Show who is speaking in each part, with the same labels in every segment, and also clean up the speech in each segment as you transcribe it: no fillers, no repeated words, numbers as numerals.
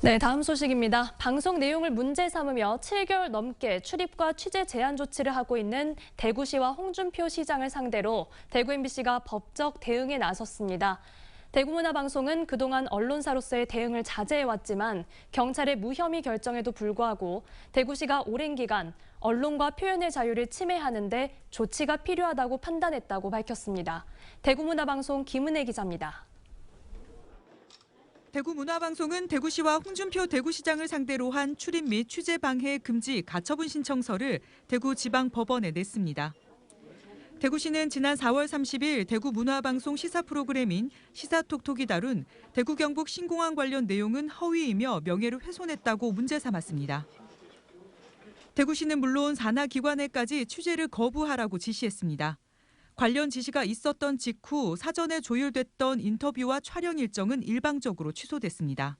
Speaker 1: 네, 다음 소식입니다. 방송 내용을 문제 삼으며 7개월 넘게 출입과 취재 제한 조치를 하고 있는 대구시와 홍준표 시장을 상대로 대구 MBC가 법적 대응에 나섰습니다. 대구문화방송은 그동안 언론사로서의 대응을 자제해왔지만 경찰의 무혐의 결정에도 불구하고 대구시가 오랜 기간 언론과 표현의 자유를 침해하는 데 조치가 필요하다고 판단했다고 밝혔습니다. 대구문화방송 김은혜 기자입니다.
Speaker 2: 대구문화방송은 대구시와 홍준표 대구시장을 상대로 한 출입 및 취재 방해 금지 가처분 신청서를 대구지방법원에 냈습니다. 대구시는 지난 4월 30일 대구문화방송 시사 프로그램인 시사톡톡이 다룬 대구 경북 신공항 관련 내용은 허위이며 명예를 훼손했다고 문제 삼았습니다. 대구시는 물론 산하기관에까지 취재를 거부하라고 지시했습니다. 관련 지시가 있었던 직후 사전에 조율됐던 인터뷰와 촬영 일정은 일방적으로 취소됐습니다.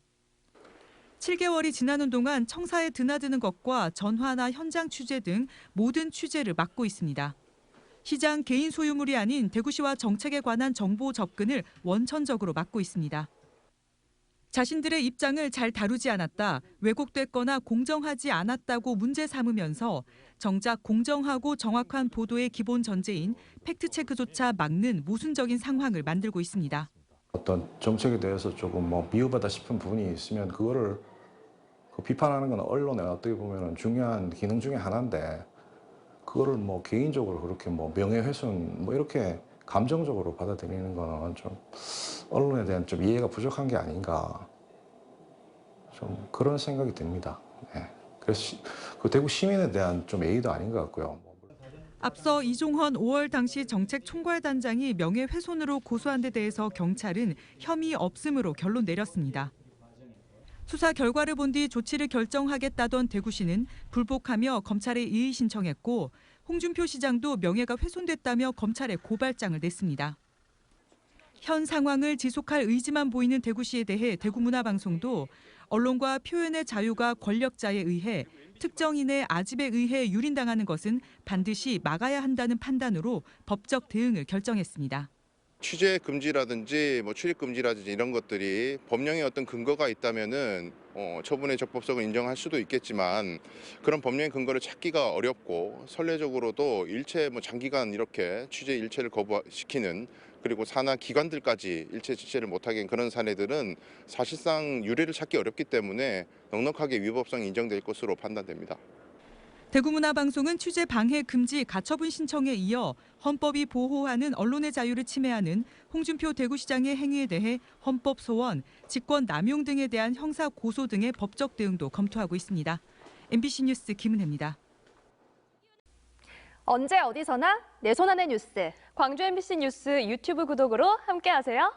Speaker 2: 7개월이 지나는 동안 청사에 드나드는 것과 전화나 현장 취재 등 모든 취재를 막고 있습니다. 시장 개인 소유물이 아닌 대구시와 정책에 관한 정보 접근을 원천적으로 막고 있습니다. 자신들의 입장을 잘 다루지 않았다, 왜곡됐거나 공정하지 않았다고 문제 삼으면서 정작 공정하고 정확한 보도의 기본 전제인 팩트체크조차 막는 모순적인 상황을 만들고 있습니다.
Speaker 3: 어떤 정책에 대해서 조금 미흡하다 싶은 부분이 있으면 그거를 비판하는 건 언론의 어떻게 보면 중요한 기능 중에 하나인데 그거를 개인적으로 그렇게 명예훼손 이렇게 감정적으로 받아들이는 거는 좀 언론에 대한 좀 이해가 부족한 게 아닌가 좀 그런 생각이 듭니다. 네. 그래서 그 대구 시민에 대한 좀 예의도 아닌 것 같고요.
Speaker 2: 앞서 이종헌 5월 당시 정책총괄단장이 명예훼손으로 고소한 데 대해서 경찰은 혐의 없음으로 결론 내렸습니다. 수사 결과를 본 뒤 조치를 결정하겠다던 대구시는 불복하며 검찰에 이의 신청했고 홍준표 시장도 명예가 훼손됐다며 검찰에 고발장을 냈습니다. 현 상황을 지속할 의지만 보이는 대구시에 대해 대구문화방송도 언론과 표현의 자유가 권력자에 의해 특정인의 아집에 의해 유린당하는 것은 반드시 막아야 한다는 판단으로 법적 대응을 결정했습니다.
Speaker 4: 취재 금지라든지 출입 금지라든지 이런 것들이 법령에 어떤 근거가 있다면은 처분의 적법성을 인정할 수도 있겠지만 그런 법령의 근거를 찾기가 어렵고 선례적으로도 일체 장기간 이렇게 취재 일체를 거부시키는 그리고 산하 기관들까지 일체 취재를 못하게 한 그런 사례들은 사실상 유례를 찾기 어렵기 때문에 넉넉하게 위법성이 인정될 것으로 판단됩니다.
Speaker 2: 대구문화방송은 취재 방해 금지 가처분 신청에 이어 헌법이 보호하는 언론의 자유를 침해하는 홍준표 대구시장의 행위에 대해 헌법 소원, 직권 남용 등에 대한 형사 고소 등의 법적 대응도 검토하고 있습니다. MBC 뉴스 김은혜입니다.
Speaker 5: 언제 어디서나 내 손 안의 뉴스. 광주 MBC 뉴스 유튜브 구독으로 함께하세요.